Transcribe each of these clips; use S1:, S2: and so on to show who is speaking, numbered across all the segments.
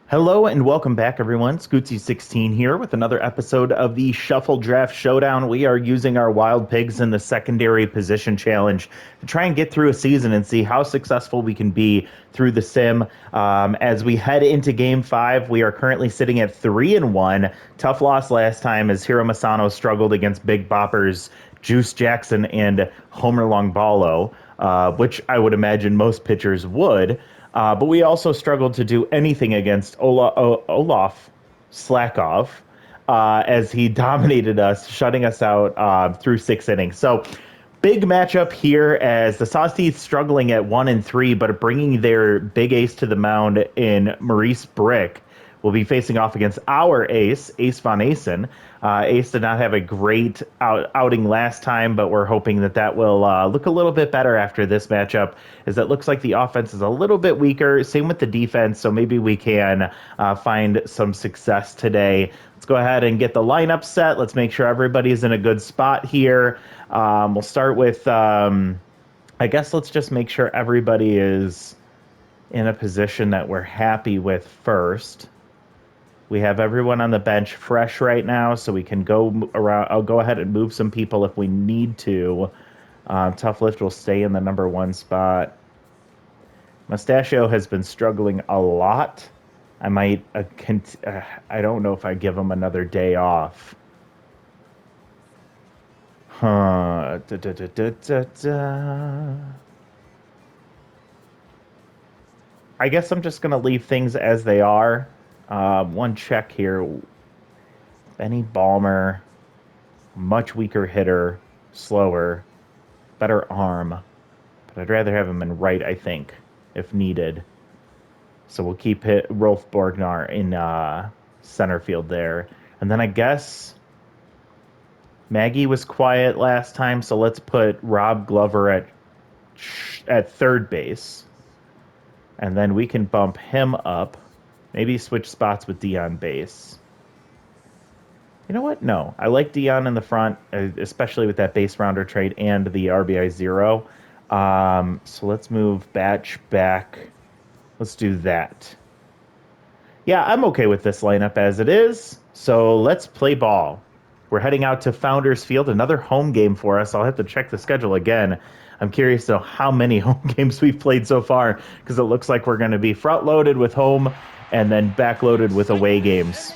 S1: Hello and welcome back, everyone. Scootsy16 here with another episode of the Shuffle Draft Showdown. We are using our wild pigs in the secondary position challenge to try and get through a season and see how successful we can be through the sim. As we head into Game 5, we are currently sitting at 3-1. Tough loss last time as Hiro Masano struggled against Big Boppers, Juice Jackson, and Homer Longbalo, which I would imagine most pitchers would. But we also struggled to do anything against Olaf Slakov as he dominated us, shutting us out through 6 innings. So big matchup here as the Sawteeth struggling at 1-3, but bringing their big ace to the mound in Maurice Brick will be facing off against our ace, Ace Von Asen. Ace did not have a great outing last time, but we're hoping that will look a little bit better after this matchup, as it looks like the offense is a little bit weaker. Same with the defense, so maybe we can find some success today. Let's go ahead and get the lineup set. Let's make sure everybody's in a good spot here. We'll start with, I guess let's just make sure everybody is in a position that we're happy with first. We have everyone on the bench fresh right now, so we can go around. I'll go ahead and move some people if we need to. Tough Lift will stay in the number 1 spot. Mustachio has been struggling a lot. I might, I don't know if I give him another day off. I guess I'm just going to leave things as they are. One check here. Benny Balmer, much weaker hitter, slower, better arm. But I'd rather have him in right, I think, if needed. So we'll keep Rolf Borgnar in center field there. And then I guess Maggie was quiet last time, so let's put Rob Glover at third base. And then we can bump him up. Maybe switch spots with Dion base. You know what? No. I like Dion in the front, especially with that base rounder trade and the RBI 0. So let's move Batch back. Let's do that. Yeah, I'm okay with this lineup as it is. So let's play ball. We're heading out to Founders Field, another home game for us. I'll have to check the schedule again. I'm curious to know how many home games we've played so far, because it looks like we're going to be front-loaded with home and then back-loaded with away games.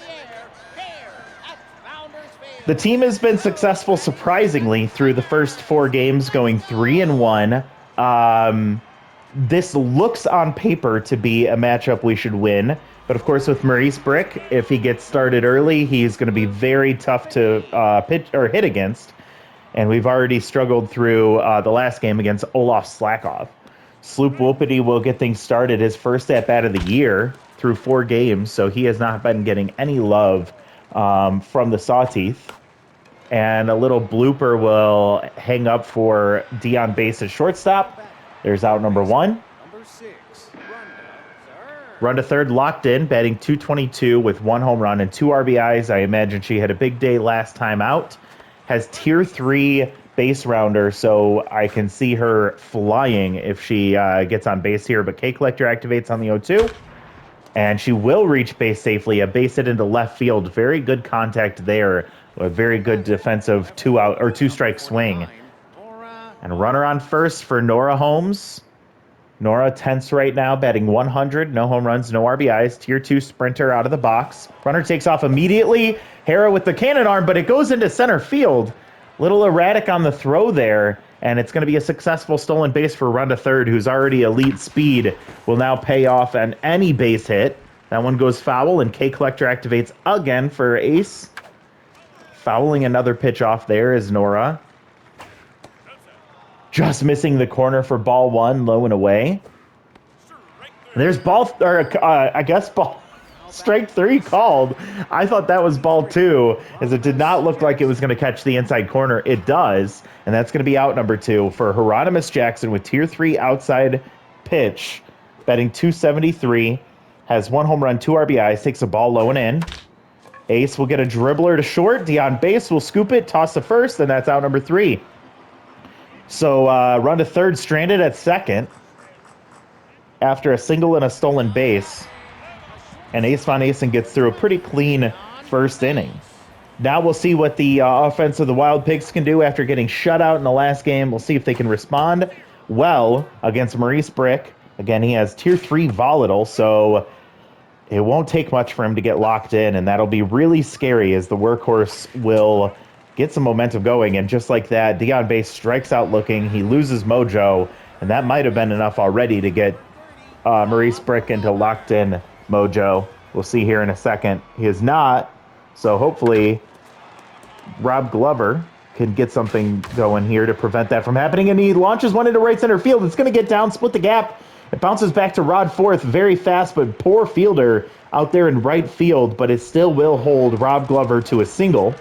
S1: The team has been successful, surprisingly, through the first 4 games, going 3-1. This looks on paper to be a matchup we should win. But of course, with Maurice Brick, if he gets started early, he's going to be very tough to pitch or hit against. And we've already struggled through the last game against Olaf Slakov. Sloop Whoopity will get things started, his first at-bat of the year through 4 games, so he has not been getting any love from the Sawteeth. And a little blooper will hang up for Dion base at shortstop. There's out number 1. Run to third, locked in, batting .222 with 1 home run and 2 RBIs. I imagine she had a big day last time out. Has tier 3 base rounder, so I can see her flying if she gets on base here. But K Collector activates on the 0-2, and she will reach base safely. A base hit into left field. Very good contact there. A very good defensive 2-strike swing. And runner on first for Nora Holmes. Nora tense right now, batting 100, no home runs, no RBIs, tier 2 sprinter out of the box. Runner takes off immediately. Hera with the cannon arm, but it goes into center field. Little erratic on the throw there, and it's going to be a successful stolen base for run to third, who's already elite speed. Will now pay off on any base hit. That one goes foul, and K Collector activates again for Ace. Fouling another pitch off there is Nora. Just missing the corner for ball 1, low and away. There's strike 3 called. I thought that was ball 2, as it did not look like it was going to catch the inside corner. It does, and that's going to be out number 2 for Hieronymus Jackson with tier 3 outside pitch, batting .273, has 1 home run, 2 RBIs, takes a ball low and in. Ace will get a dribbler to short. Dion base will scoop it, toss to first, and that's out number 3. So run to third, stranded at second after a single and a stolen base. And Ace Von Asen gets through a pretty clean first inning. Now we'll see what the offense of the Wild Pigs can do after getting shut out in the last game. We'll see if they can respond well against Maurice Brick. Again, he has Tier 3 Volatile, so it won't take much for him to get locked in, and that'll be really scary as the workhorse will get some momentum going. And just like that, Dion Base strikes out looking. He loses mojo, and that might have been enough already to get Maurice Brick into locked in mojo. We'll see here in a second. He is not, so hopefully Rob Glover can get something going here to prevent that from happening. And he launches one into right center field. It's going to get down, split the gap. It bounces back to Rod Forth, very fast, but poor fielder out there in right field, but it still will hold Rob Glover to a single.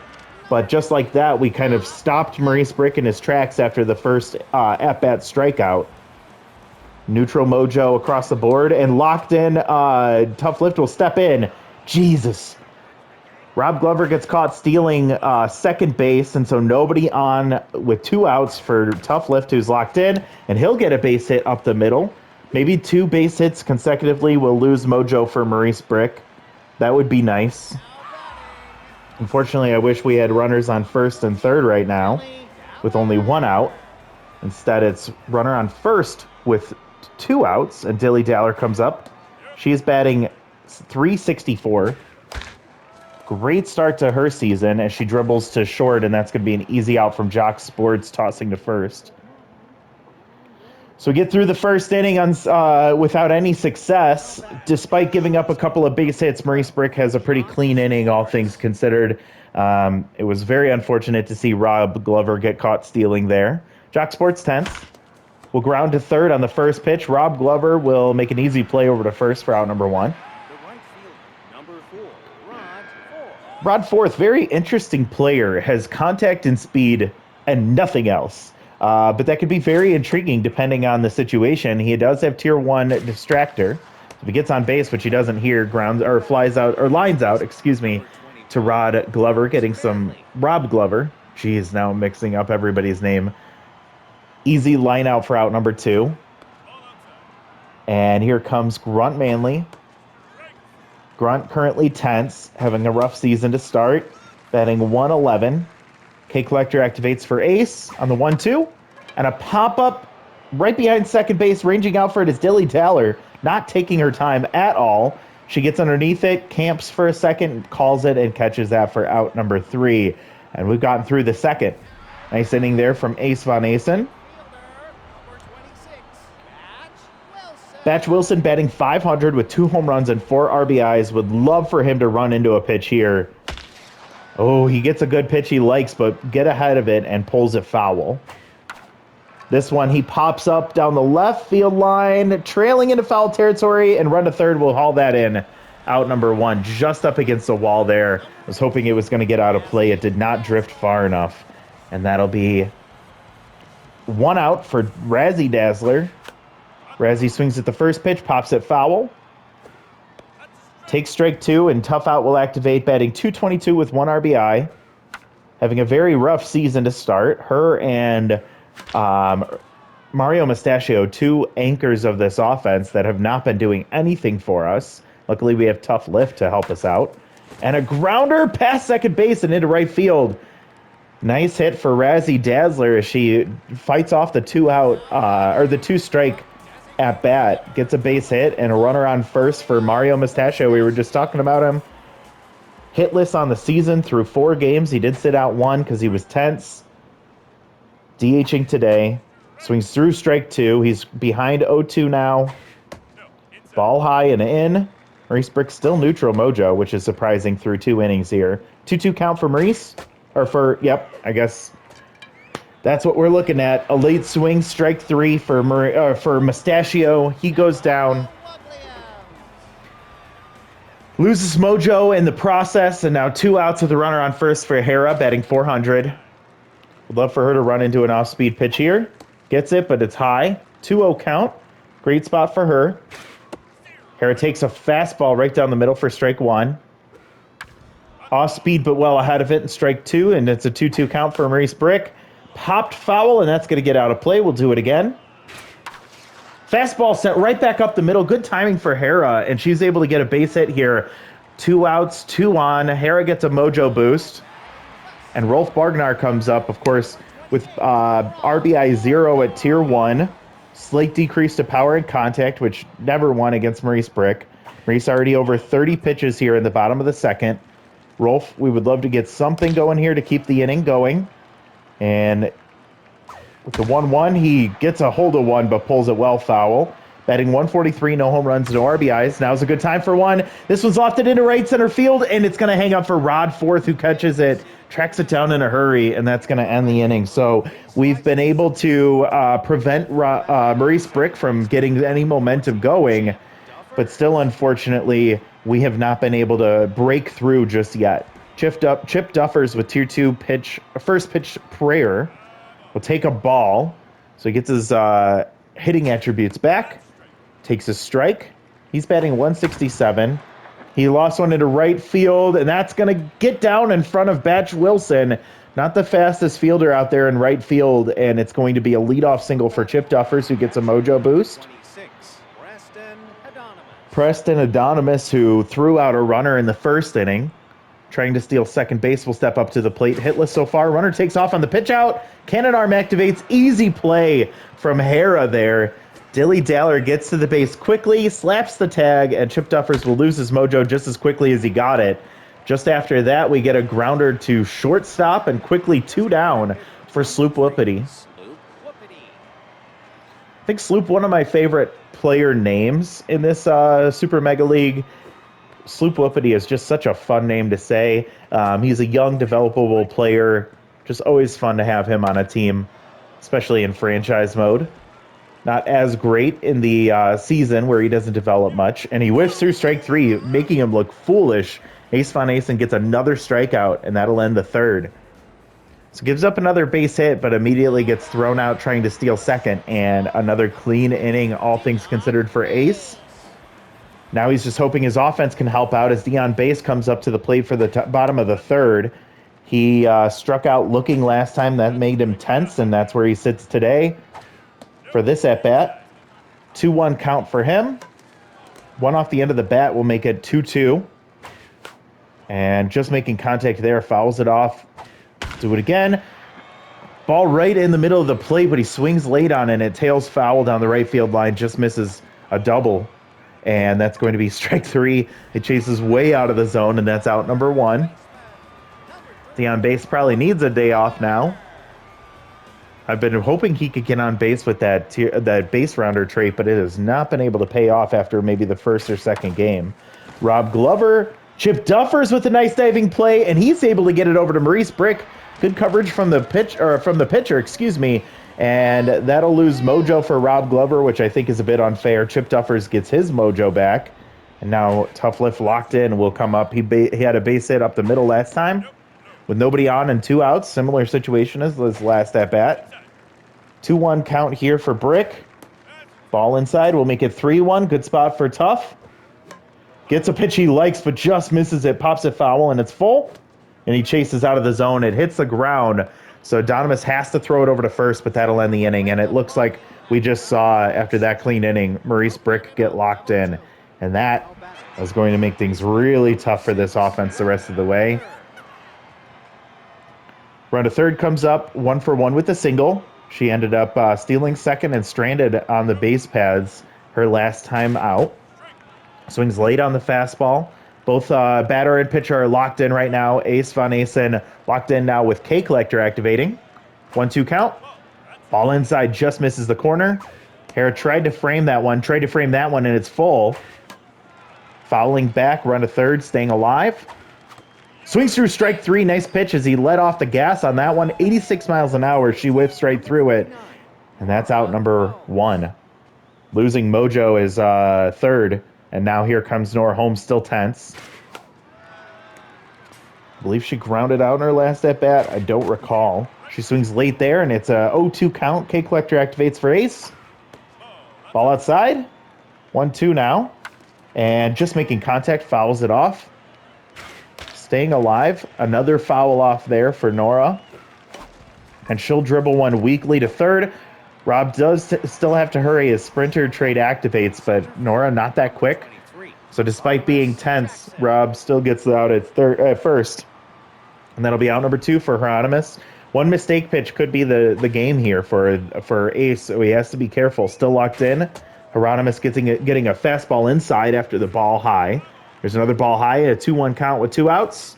S1: But just like that, we kind of stopped Maurice Brick in his tracks after the first at-bat strikeout. Neutral mojo across the board, and locked in, Tough Lift will step in. Jesus. Rob Glover gets caught stealing second base, and so nobody on with 2 outs for Tough Lift, who's locked in, and he'll get a base hit up the middle. Maybe 2 base hits consecutively will lose mojo for Maurice Brick. That would be nice. Unfortunately, I wish we had runners on first and third right now with only 1 out. Instead, it's runner on first with 2 outs, and Dilly Daller comes up. She is batting .364. Great start to her season as she dribbles to short, and that's going to be an easy out from Jock Sports, tossing to first. So we get through the first inning without any success. Despite giving up a couple of base hits, Maurice Brick has a pretty clean inning, all things considered. It was very unfortunate to see Rob Glover get caught stealing there. Jock Sports 10th will ground to third on the first pitch. Rob Glover will make an easy play over to first for out number 1. Rod Forth, very interesting player, has contact and speed and nothing else. But that could be very intriguing depending on the situation. He does have Tier 1 distractor. If he gets on base, which he doesn't here, grounds or flies out or lines out, to Rod Glover, getting some Rob Glover. Geez, now I'm mixing up everybody's name. Easy line out for out number 2. And here comes Grunt Manley. Grunt currently tense, having a rough season to start, batting 111. K Collector activates for Ace on the 1-2. And a pop-up right behind second base, ranging out for it is Dilly Daller, not taking her time at all. She gets underneath it, camps for a second, calls it, and catches that for out number 3. And we've gotten through the second. Nice inning there from Ace Von Asen. Batch Wilson batting .500 with 2 home runs and 4 RBIs. Would love for him to run into a pitch here. Oh, he gets a good pitch he likes, but get ahead of it and pulls it foul. This one, he pops up down the left field line, trailing into foul territory, and run to third will haul that in. Out number 1, just up against the wall there. I was hoping it was going to get out of play. It did not drift far enough. And that'll be 1 out for Razzie Dazzler. Razzie swings at the first pitch, pops it foul. Takes strike 2, and Tough Out will activate, batting .222 with 1 RBI. Having a very rough season to start. Her and Mario Mustachio, 2 anchors of this offense that have not been doing anything for us. Luckily, we have Tough Lift to help us out. And a grounder past second base and into right field. Nice hit for Razzie Dazzler as she fights off the 2-out, or the 2-strike at bat, gets a base hit and a runner on first for Mario Mustachio. We were just talking about him. Hitless on the season through 4 games. He did sit out 1 because he was tense. DHing today. Swings through strike 2. He's behind 0-2 now. Ball high and in. Maurice Brick still neutral mojo, which is surprising through 2 innings here. 2-2 count for Maurice. Or for, yep, I guess that's what we're looking at. A late swing, strike 3 for Mustachio. He goes down. Loses mojo in the process, and now 2 outs with the runner on first for Hera, batting .400. Would love for her to run into an off-speed pitch here. Gets it, but it's high. 2-0 count. Great spot for her. Hera takes a fastball right down the middle for strike 1. Off-speed, but well ahead of it in strike 2, and it's a 2-2 count for Maurice Brick. Popped foul, and that's going to get out of play. We'll do it again. Fastball sent right back up the middle. Good timing for Hera, and she's able to get a base hit here. 2 outs, 2 on. Hera gets a mojo boost. And Rolf Bargnar comes up, of course, with RBI 0 at Tier 1. Slight decrease to power and contact, which never won against Maurice Brick. Maurice already over 30 pitches here in the bottom of the second. Rolf, we would love to get something going here to keep the inning going. And with the 1-1, he gets a hold of one, but pulls it well foul. Batting 143, no home runs, no RBIs. Now's a good time for one. This one's lofted into right center field, and it's going to hang up for Rod Forth, who catches it, tracks it down in a hurry, and that's going to end the inning. So we've been able to prevent Maurice Brick from getting any momentum going, but still, unfortunately, we have not been able to break through just yet. Chip Duffers with Tier 2 first pitch prayer will take a ball, so he gets his hitting attributes back. Takes a strike. He's batting 167. He lost one into right field, and that's going to get down in front of Batch Wilson. Not the fastest fielder out there in right field, and it's going to be a leadoff single for Chip Duffers, who gets a mojo boost. Preston Adonimus, who threw out a runner in the first inning, trying to steal second base, will step up to the plate. Hitless so far. Runner takes off on the pitch out. Cannon arm activates. Easy play from Hera there. Dilly Daller gets to the base quickly, slaps the tag, and Chip Duffers will lose his mojo just as quickly as he got it. Just after that, we get a grounder to shortstop and quickly 2 down for Sloop Whoopity. I think Sloop, one of my favorite player names in this Super Mega League. Sloop Whoopity is just such a fun name to say. He's a young, developable player. Just always fun to have him on a team, especially in franchise mode. Not as great in the season where he doesn't develop much. And he whiffs through strike 3, making him look foolish. Ace Von Asen gets another strikeout, and that'll end the third. So gives up another base hit, but immediately gets thrown out trying to steal second. And another clean inning, all things considered, for Ace. Now he's just hoping his offense can help out as Dion Base comes up to the plate for the bottom of the third. He struck out looking last time. That made him tense, and that's where he sits today. For this at-bat, 2-1 count for him. One off the end of the bat will make it 2-2. And just making contact there, fouls it off. Do it again. Ball right in the middle of the plate, but he swings late on it, and it tails foul down the right field line, just misses a double. And that's going to be strike 3. It chases way out of the zone, and that's out number 1. Dion Base probably needs a day off now. I've been hoping he could get on base with that base rounder trait, but it has not been able to pay off after maybe the first or second game. Rob Glover, Chip Duffers with a nice diving play, and he's able to get it over to Maurice Brick. Good coverage from the pitcher, excuse me, and that'll lose mojo for Rob Glover, which I think is a bit unfair. Chip Duffers gets his mojo back, and now Tough Lift locked in will come up. He had a base hit up the middle last time with nobody on and 2 outs. Similar situation as his last at bat. 2-1 count here for Brick. Ball inside will make it 3-1. Good spot for Tough. Gets a pitch he likes, but just misses it. Pops it foul, and it's full. And he chases out of the zone. It hits the ground. So Adonimus has to throw it over to first, but that'll end the inning. And it looks like we just saw, after that clean inning, Maurice Brick get locked in. And that is going to make things really tough for this offense the rest of the way. Run to third comes up, 1-for-1 with a single. She ended up stealing second and stranded on the base paths her last time out. Swings late on the fastball. Both batter and pitcher are locked in right now. Ace Von Asen locked in now with K Collector activating. 1-2 count. Ball inside just misses the corner. Hera tried to frame that one, and it's full. Fouling back, run to third, staying alive. Swings through strike 3. Nice pitch as he let off the gas on that one. 86 miles an hour. She whiffs right through it. And that's out number 1. Losing mojo is third. And now here comes Nora Holmes, still tense. I believe she grounded out in her last at-bat. I don't recall. She swings late there, and it's a 0-2 count. K Collector activates for Ace. Ball outside. 1-2 now. And just making contact, fouls it off. Staying alive. Another foul off there for Nora. And she'll dribble one weakly to third. Rob does still have to hurry as sprinter trade activates, but Nora not that quick. So despite being tense, Rob still gets out at first. And that'll be out number 2 for Hieronymus. One mistake pitch could be the game here for Ace, so he has to be careful. Still locked in. Hieronymus getting a fastball inside after the ball high. There's another ball high, a 2-1 count with 2 outs.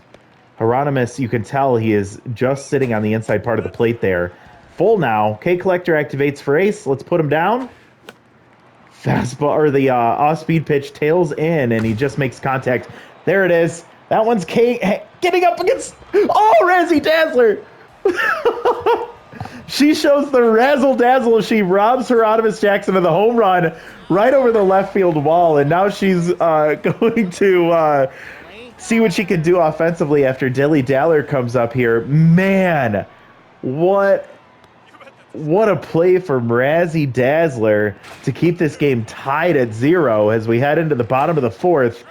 S1: Hieronymus, you can tell he is just sitting on the inside part of the plate there. Full now. K Collector activates for Ace. Let's put him down. Fastball, or the off-speed pitch tails in, and he just makes contact. There it is. That one's K getting up against... Oh, Razzie Dazzler! She shows the razzle-dazzle. She robs Hieronymus Jackson of the home run right over the left field wall, and now she's going to see what she can do offensively after Dilly Daller comes up here. Man, what a play from Razzie Dazzler to keep this game tied at 0 as we head into the bottom of the 4th.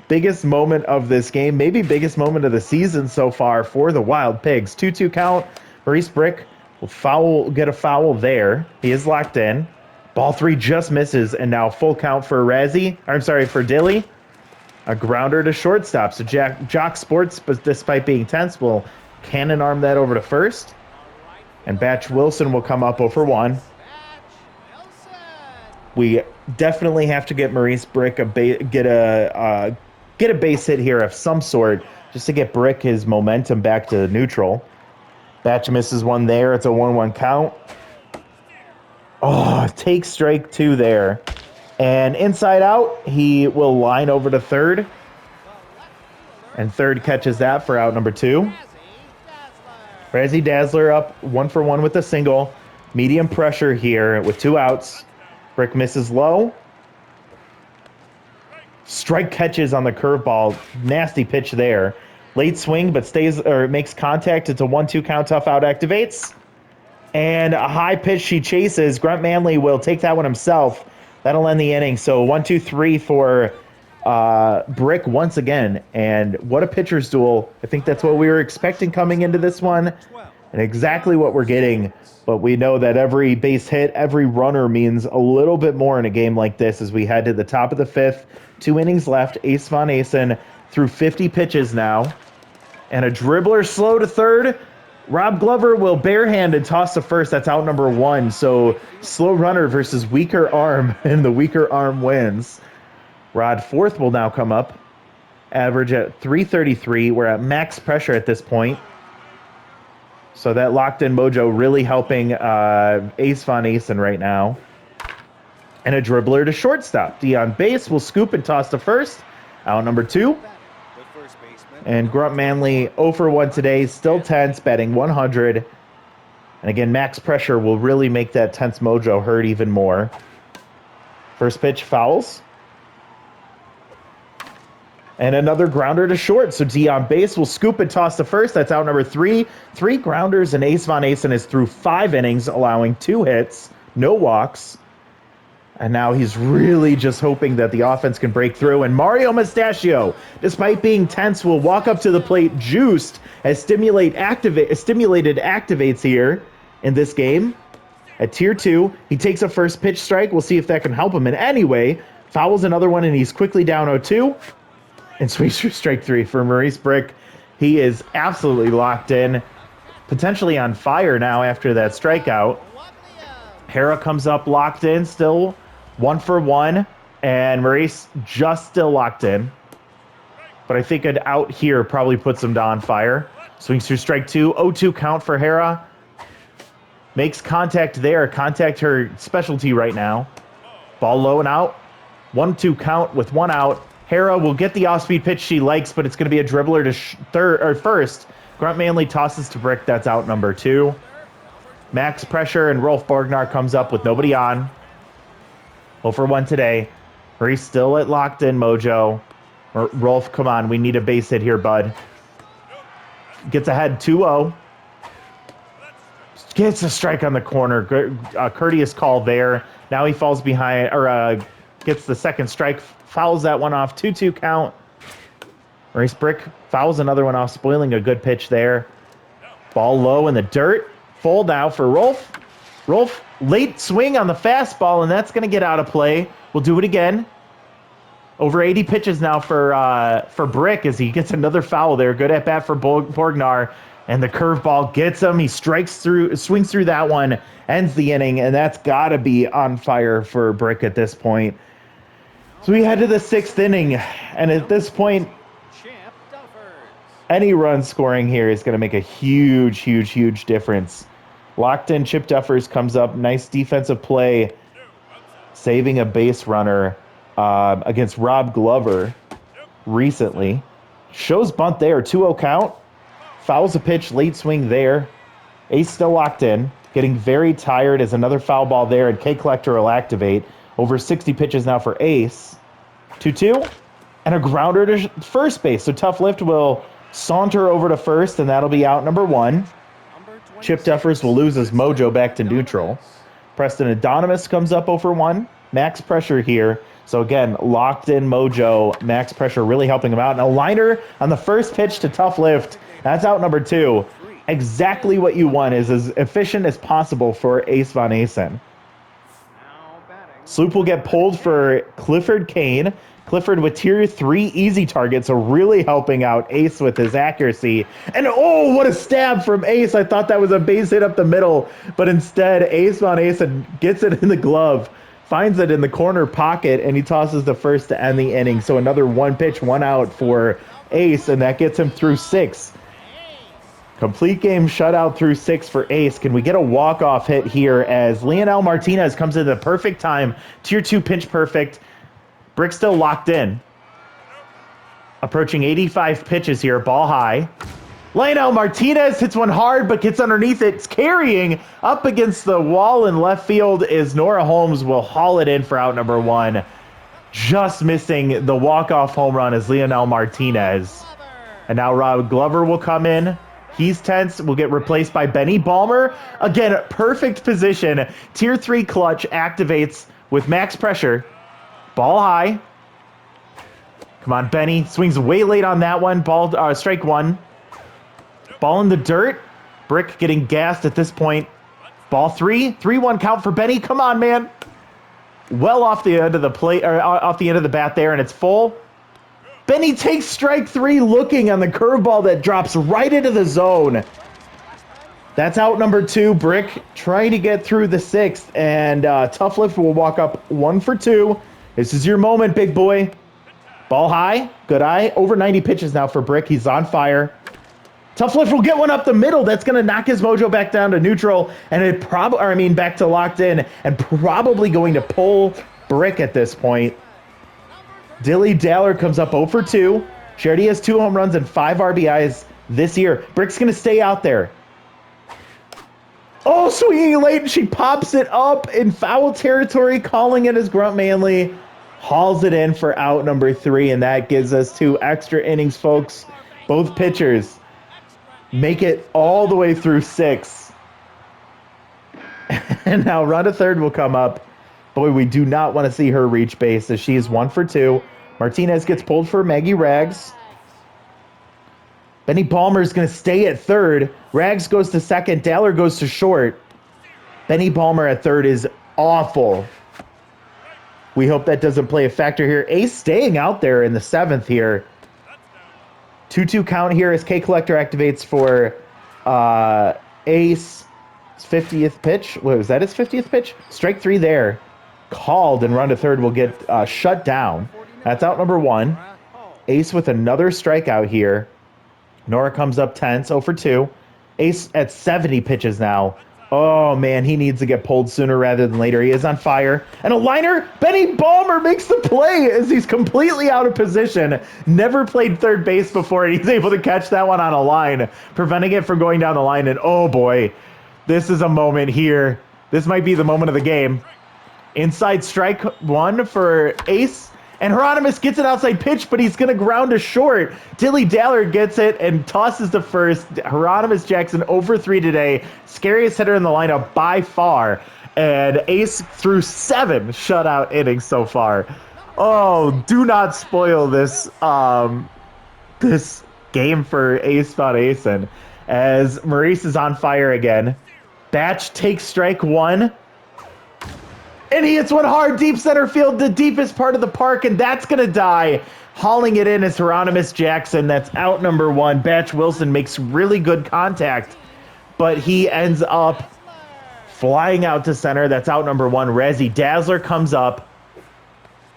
S1: Biggest moment of this game, maybe biggest moment of the season so far for the Wild Pigs. 2-2 count. Maurice Brick will get a foul there. He is locked in. Ball 3 just misses, and now full count for for Dilly. A grounder to shortstop. So Jock Sports, but despite being tense, will cannon arm that over to first. And Batch Wilson will come up 0-for-1. We definitely have to get Maurice Brick get a base hit here of some sort just to get Brick his momentum back to neutral. Batch misses one there. It's a 1-1 count. Oh, takes strike 2 there. And inside out, he will line over to third. And third catches that for out number 2. Razzie Dazzler up 1-for-1 with a single. Medium pressure here with 2 outs. Brick misses low. Strike catches on the curveball. Nasty pitch there. Late swing, but makes contact. It's a 1-2 count. Tough out activates. And a high pitch she chases. Grunt Manley will take that one himself. That'll end the inning. So 1-2-3 for Brick once again. And what a pitcher's duel. I think that's what we were expecting coming into this one. And exactly what we're getting. But we know that every base hit, every runner means a little bit more in a game like this as we head to the top of the 5th. 2 innings left. Ace Von Asen through 50 pitches now. And a dribbler slow to third. Rob Glover will barehand and toss to first. That's out number 1. So slow runner versus weaker arm, and the weaker arm wins. Rod Fourth will now come up. Average at 333. We're at max pressure at this point. So that locked-in mojo really helping Ace Von Asen right now. And a dribbler to shortstop. D on base will scoop and toss to first. Out number 2. And Grunt Manley 0-for-1 today. Still tense, batting 100. And again, max pressure will really make that tense mojo hurt even more. First pitch fouls. And another grounder to short. So D on base will scoop and toss to first. That's out number 3. 3 grounders, and Ace Von Asen is through 5 innings, allowing 2 hits, no walks. And now he's really just hoping that the offense can break through. And Mario Mustachio, despite being tense, will walk up to the plate juiced as stimulated activates here in this game. At tier 2, he takes a first pitch strike. We'll see if that can help him in any way. Fouls another one, and he's quickly down 0-2. And swings for strike 3 for Maurice Brick. He is absolutely locked in, potentially on fire now after that strikeout. Hera comes up locked in still. 1-for-1, and Maurice just still locked in. But I think an out here probably puts him on fire. Swings through strike 2. 0-2 count for Hera. Makes contact there. Contact her specialty right now. Ball low and out. 1-2 count with 1 out. Hera will get the off-speed pitch she likes, but it's going to be a dribbler to first. Grunt Manley tosses to Brick. That's out number 2. Max pressure, and Rolf Borgnar comes up with nobody on. 0-for-1 today. Maurice still at locked-in mojo. Rolf, come on. We need a base hit here, bud. Gets ahead 2-0. Gets a strike on the corner. Courteous call there. Now he falls behind, or gets the second strike. Fouls that one off. 2-2 count. Maurice Brick fouls another one off, spoiling a good pitch there. Ball low in the dirt. Full now for Rolf. Rolf, late swing on the fastball, and that's going to get out of play. We'll do it again. Over 80 pitches now for Brick as he gets another foul there. Good at bat for Borgnar. And the curveball gets him. He swings through that one, ends the inning, and that's got to be on fire for Brick at this point. So we head to the 6th inning, and at this point, any run scoring here is going to make a huge, huge, huge difference. Locked in Chip Duffers comes up. Nice defensive play, saving a base runner against Rob Glover recently. Shows bunt there, 2-0 count. Fouls a pitch, late swing there. Ace still locked in, getting very tired as another foul ball there, and K Collector will activate. Over 60 pitches now for Ace. 2-2, and a grounder to first base. So Tough Lift will saunter over to first, and that'll be out number 1. Chip Duffers will lose his mojo back to neutral. Preston Adonimus comes up over 1. Max pressure here. So again, locked in mojo, max pressure really helping him out. And a liner on the first pitch to Tough Lift. That's out number 2. Exactly what you want, is as efficient as possible for Ace Von Asen. Sloop will get pulled for Clifford Kane. Clifford with tier 3 easy targets, so really helping out Ace with his accuracy. And oh, what a stab from Ace. I thought that was a base hit up the middle, but instead Ace Von Asen gets it in the glove, finds it in the corner pocket, and he tosses the first to end the inning. So another 1 pitch, 1 out for Ace, and that gets him through 6. Complete game shutout through 6 for Ace. Can we get a walk-off hit here as Leonel Martinez comes in the perfect time. Tier 2 pinch perfect. Brick still locked in. Approaching 85 pitches here. Ball high. Leonel Martinez hits one hard but gets underneath it. It's carrying up against the wall in left field as Nora Holmes will haul it in for out number 1. Just missing the walk-off home run is Leonel Martinez. And now Rob Glover will come in. He's tense, will get replaced by Benny Balmer. Again, perfect position. Tier 3 clutch activates with max pressure. Ball high. Come on, Benny. Swings way late on that one. Ball, strike 1. Ball in the dirt. Brick getting gassed at this point. Ball 3. 3-1 count for Benny. Come on, man. Well off the end of the plate, or off the end of the bat there, and it's full. Benny takes strike 3 looking on the curveball that drops right into the zone. That's out number 2. Brick trying to get through the 6th, and Tough Lift will walk up 1 for 2. This is your moment, big boy. Ball high, good eye. Over 90 pitches now for Brick. He's on fire. Tough Lift will get one up the middle. That's going to knock his mojo back down to neutral, and back to locked in, and probably going to pull Brick at this point. Dilly Daller comes up 0 for 2. Charity has 2 home runs and 5 RBIs this year. Brick's going to stay out there. Oh, swinging late, and she pops it up in foul territory, calling it as Grunt Manley. Hauls it in for out number 3, and that gives us 2 extra innings, folks. Both pitchers make it all the way through 6. And now run to third will come up. Boy, we do not want to see her reach base as she is 1 for 2. Martinez gets pulled for Maggie Rags. Benny Balmer is going to stay at third. Rags goes to second. Daller goes to short. Benny Balmer at third is awful. We hope that doesn't play a factor here. Ace staying out there in the 7th here. 2-2 count here as K Collector activates for Ace. His 50th pitch. What was that, his 50th pitch? Strike 3 there. Called, and run to third will get shut down. That's out number 1. Ace with another strikeout here. Nora comes up tense, 0 for 2. Ace at 70 pitches now. Oh, man, he needs to get pulled sooner rather than later. He is on fire. And a liner. Benny Balmer makes the play as he's completely out of position. Never played third base before, and he's able to catch that one on a line, preventing it from going down the line. And, oh, boy, this is a moment here. This might be the moment of the game. Inside strike 1 for Ace. And Hieronymus gets an outside pitch, but he's going to ground to short. Dilly Daller gets it and tosses to first. Hieronymus Jackson 0 for 3 today. Scariest hitter in the lineup by far. And Ace through 7 shutout innings so far. Oh, do not spoil this this game for Ace Von Asen as Maurice is on fire again. Batch takes strike one. And he hits one hard deep center field, the deepest part of the park, and that's going to die. Hauling it in is Hieronymus Jackson. That's out number one. Batch Wilson makes really good contact, but he ends up flying out to center. That's out number one. Razzie Dazzler comes up.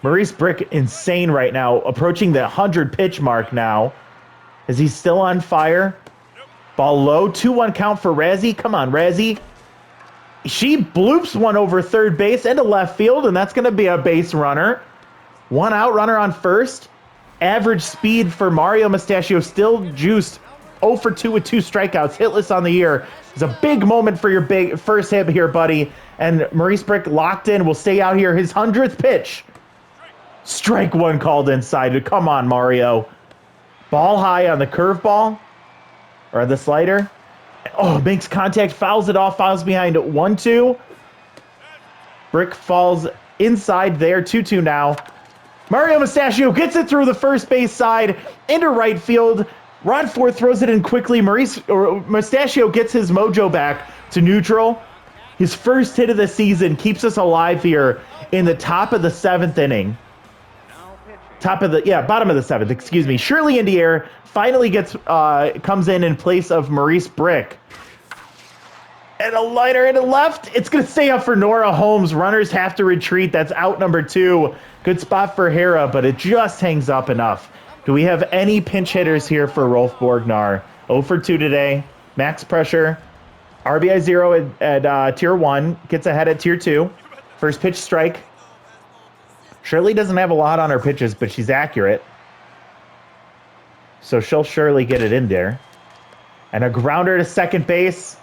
S1: Maurice Brick, insane right now, approaching the 100 pitch mark now. Is he still on fire? Ball low, 2-1 count for Razzie. Come on, Razzie. She bloops one over third base into left field, and that's going to be a base runner. One out, runner on first. Average speed for Mario Mustachio still juiced. 0 for 2 with 2 strikeouts, hitless on the year. It's a big moment for your big first hit here, buddy. And Maurice Brick locked in, will stay out here. His 100th pitch. Strike one called inside. Come on, Mario. Ball high on the curveball, or the slider. Oh, makes contact, fouls it off, fouls behind 1-2. Brick falls inside there, 2-2 now. Mario Mustachio gets it through the first base side into right field. Rod Ford throws it in quickly. Mustachio gets his mojo back to neutral. His first hit of the season keeps us alive here in the top of the 7th inning. Bottom of the 7th, excuse me. Shirley Indier finally comes in place of Maurice Brick. And a liner into left. It's going to stay up for Nora Holmes. Runners have to retreat. That's out number 2. Good spot for Hera, but it just hangs up enough. Do we have any pinch hitters here for Rolf Borgnar? 0 for 2 today. Max pressure. RBI 0 at tier 1. Gets ahead at tier 2. First pitch strike. Shirley doesn't have a lot on her pitches, but she's accurate. So she'll surely get it in there. And a grounder to second base.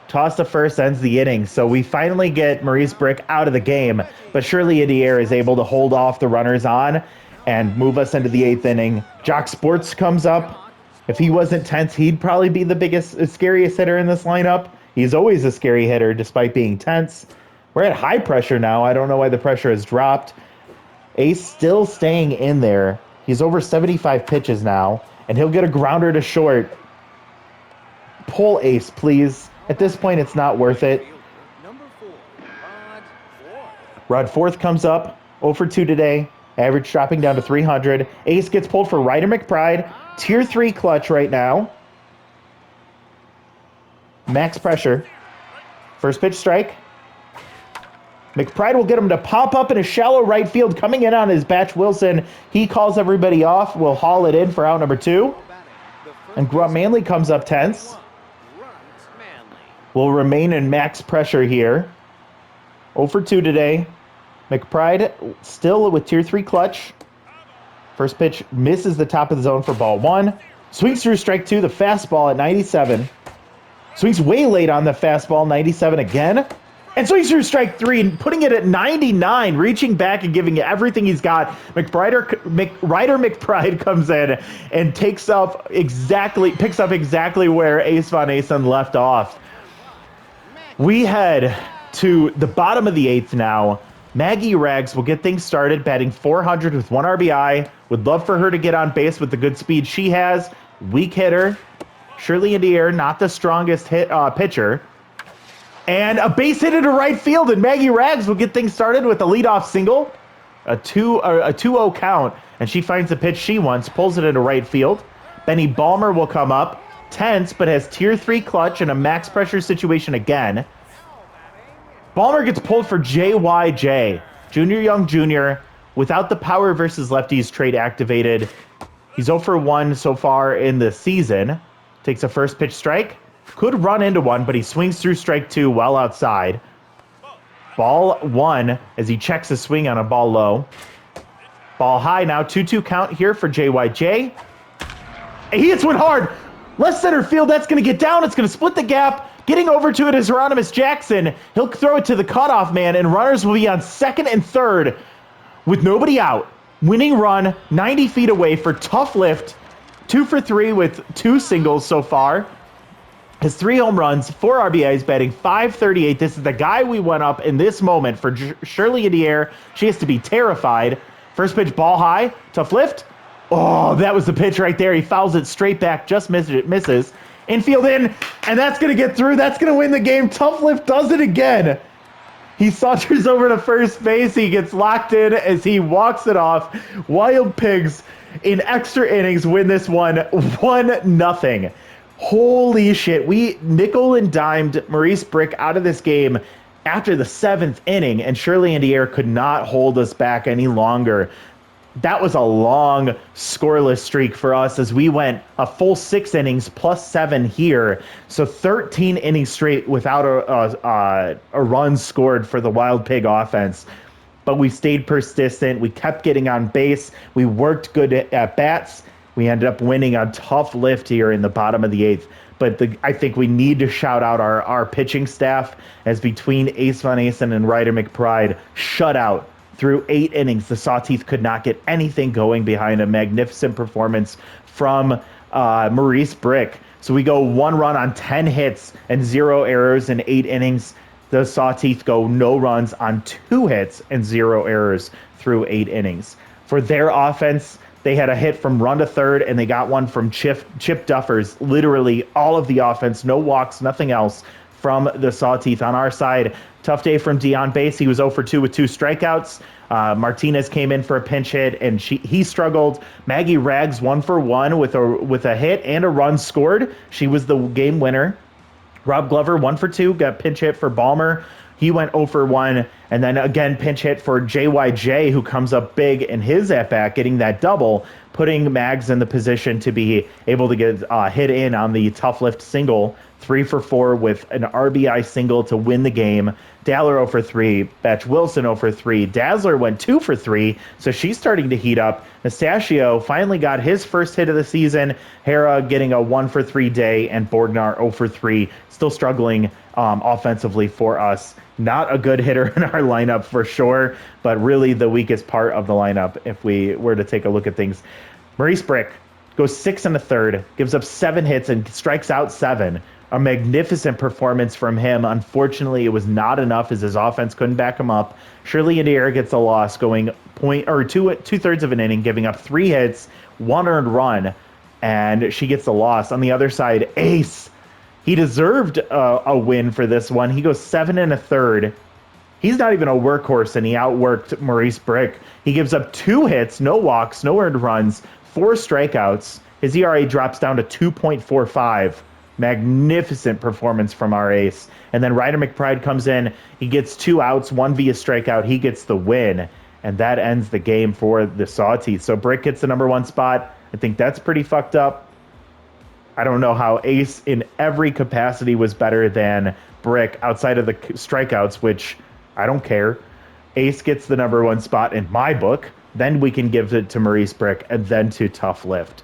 S1: Toss to first ends the inning. So we finally get Maurice Brick out of the game, but Shirley Indier is able to hold off the runners on and move us into the 8th inning. Jock Sports comes up. If he wasn't tense, he'd probably be the scariest hitter in this lineup. He's always a scary hitter despite being tense. We're at high pressure now. I don't know why the pressure has dropped. Ace still staying in there. He's over 75 pitches now, and he'll get a grounder to short. Pull Ace, please. At this point, it's not worth it. Rod Forth comes up, 0 for 2 today. Average dropping down to 300. Ace gets pulled for Ryder McBride. Tier 3 clutch right now. Max pressure. First pitch strike. McBride will get him to pop up in a shallow right field. Coming in on his Batch Wilson. He calls everybody off. Will haul it in for out number 2. And Grunt Manley comes up tense. Will remain in max pressure here. 0 for 2 today. McBride still with tier 3 clutch. First pitch misses the top of the zone for ball 1. Swings through strike 2, the fastball at 97. Swings way late on the fastball, 97 again. And swings through strike 3 and putting it at 99, reaching back and giving it everything he's got. Ryder McBride comes in and picks up exactly where Ace Von Asen left off. We head to the bottom of the 8th now. Maggie Rags will get things started, batting 400 with 1 RBI. Would love for her to get on base with the good speed she has. Weak hitter. Shirley Indier, not the strongest pitcher. And a base hit into right field, and Maggie Rags will get things started with a leadoff single. A 2-0 count, and she finds the pitch she wants, pulls it into right field. Benny Balmer will come up. Tense, but has tier 3 clutch in a max pressure situation again. Balmer gets pulled for JYJ. Junior Young Jr. without the power versus lefties trade activated. He's 0 for 1 so far in the season. Takes a first pitch strike. Could run into one, but he swings through strike 2 well outside. Ball 1 as he checks his swing on a ball low. Ball high now, 2-2 count here for JYJ. And he hits one hard. Left center field, that's going to get down. It's going to split the gap. Getting over to it is Hieronymus Jackson. He'll throw it to the cutoff man, and runners will be on second and third with nobody out. Winning run 90 feet away for tough lift. 2 for 3 with 2 singles so far. His 3 home runs, 4 RBIs, batting .538. This is the guy we went up in this moment for Shirley Indier. She has to be terrified. First pitch, ball high, tough lift. Oh, that was the pitch right there. He fouls it straight back, just misses. Infield in, and that's going to get through. That's going to win the game. Tough Lift does it again. He saunters over to first base. He gets locked in as he walks it off. Wild Pigs in extra innings win this one 1-0. Holy shit. We nickel and dimed Maurice Brick out of this game after the 7th inning, and Shirley Indier could not hold us back any longer. That was a long scoreless streak for us as we went a full 6 innings plus 7 here. So 13 innings straight without a run scored for the Wild Pig offense. But we stayed persistent. We kept getting on base. We worked good at bats. We ended up winning a tough lift here in the bottom of the 8th. But I think we need to shout out our pitching staff, as between Ace Von Asen and Ryder McBride shut out through 8 innings. The Sawteeth could not get anything going behind a magnificent performance from Maurice Brick. So we go 1 run on 10 hits and 0 errors in 8 innings. The Sawteeth go no runs on 2 hits and 0 errors through 8 innings. For their offense, they had a hit from run to third, and they got one from Chip Duffers. Literally all of the offense, no walks, nothing else from the Sawteeth. On our side, tough day from Dion Base. He was 0 for 2 with 2 strikeouts. Martinez came in for a pinch hit, and he struggled. Maggie Rags 1 for 1 with a hit and a run scored. She was the game winner. Rob Glover 1 for 2, got pinch hit for Balmer. He went 0 for 1, and then again pinch hit for JYJ, who comes up big in his at-bat, getting that double, putting Mags in the position to be able to get hit in on the tough lift single. 3 for 4 with an RBI single to win the game. Daller 0 for 3, Batch Wilson 0 for 3. Dazzler went 2 for 3, so she's starting to heat up. Nastachio finally got his first hit of the season. Hera getting a 1 for 3 day, and Borgnar 0 for 3, still struggling offensively for us. Not a good hitter in our lineup for sure, but really the weakest part of the lineup if we were to take a look at things. Maurice Brick goes 6 1/3, gives up 7 hits and strikes out 7. A magnificent performance from him. Unfortunately, it was not enough as his offense couldn't back him up. Shirley Indier gets a loss, going 2/3 of an inning, giving up 3 hits, 1 earned run, and she gets the loss. On the other side, Ace, he deserved a win for this one. He goes 7 1/3. He's not even a workhorse, and he outworked Maurice Brick. He gives up 2 hits, no walks, no earned runs, 4 strikeouts. His ERA drops down to 2.45. Magnificent performance from our ace. And then Ryder McBride comes in. He gets 2 outs, 1 via strikeout. He gets the win. And that ends the game for the Sawteeth. So Brick gets the number 1 spot. I think that's pretty fucked up. I don't know how Ace in every capacity was better than Brick outside of the strikeouts, which I don't care. Ace gets the number 1 spot in my book. Then we can give it to Maurice Brick and then to Tough Lift.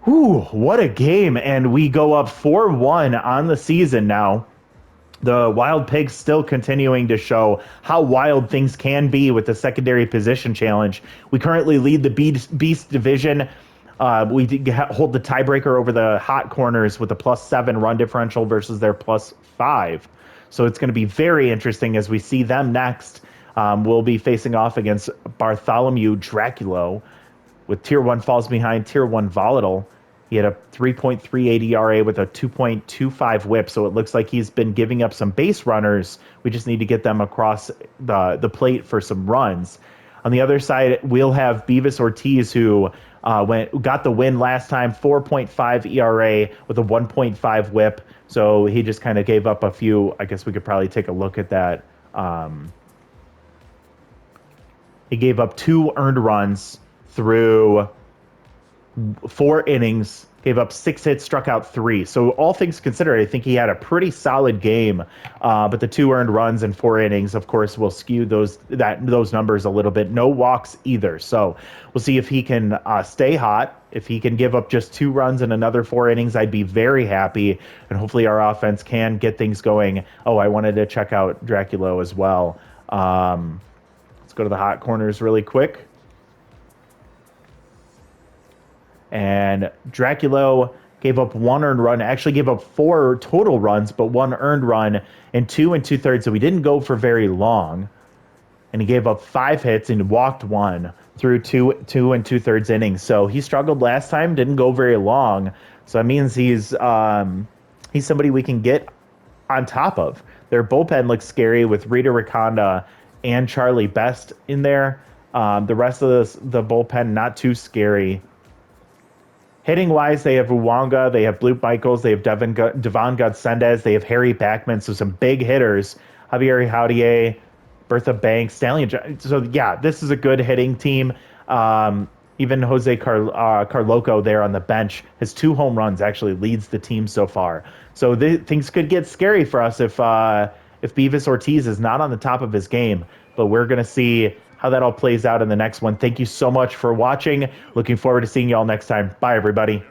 S1: Whew, what a game. And we go up 4-1 on the season now. The Wild Pigs still continuing to show how wild things can be with the secondary position challenge. We currently lead the Beast division. We hold the tiebreaker over the Hot Corners with a +7 run differential versus their +5. So it's going to be very interesting as we see them next. We'll be facing off against Bartholomew Draculo, with Tier 1 falls behind Tier 1 Volatile. He had a 3.38 ERA with a 2.25 whip, so it looks like he's been giving up some base runners. We just need to get them across the plate for some runs. On the other side, we'll have Beavis Ortiz, who got the win last time, 4.5 ERA with a 1.5 whip. So he just kind of gave up a few. I guess we could probably take a look at that. He gave up 2 earned runs through 4 innings, gave up 6 hits, struck out 3. So all things considered, I think he had a pretty solid game. But the 2 earned runs and 4 innings, of course, will skew those numbers a little bit. No walks either. So we'll see if he can stay hot. If he can give up just 2 runs in another 4 innings, I'd be very happy. And hopefully our offense can get things going. Oh, I wanted to check out Draculo as well. Let's go to the Hot Corners really quick. And Draculo gave up 1 earned run, actually gave up 4 total runs, but 1 earned run and 2 2/3. So we didn't go for very long. and he gave up 5 hits and walked 1 through two and 2/3 innings. So he struggled last time, didn't go very long. So that means he's somebody we can get on top of. Their bullpen looks scary with Rita Riconda and Charlie Best in there. The rest of the bullpen, not too scary. Hitting wise, they have Uwanga, they have Blue Michaels, they have Devon Godsendez, they have Harry Backman, so some big hitters. Javier Haudier, Bertha Banks, Stallion. So yeah, this is a good hitting team. Even Jose Carloco there on the bench has 2 home runs, actually leads the team so far. So things could get scary for us if Beavis Ortiz is not on the top of his game. But we're going to see how that all plays out in the next one. Thank you so much for watching. Looking forward to seeing you all next time. Bye, everybody.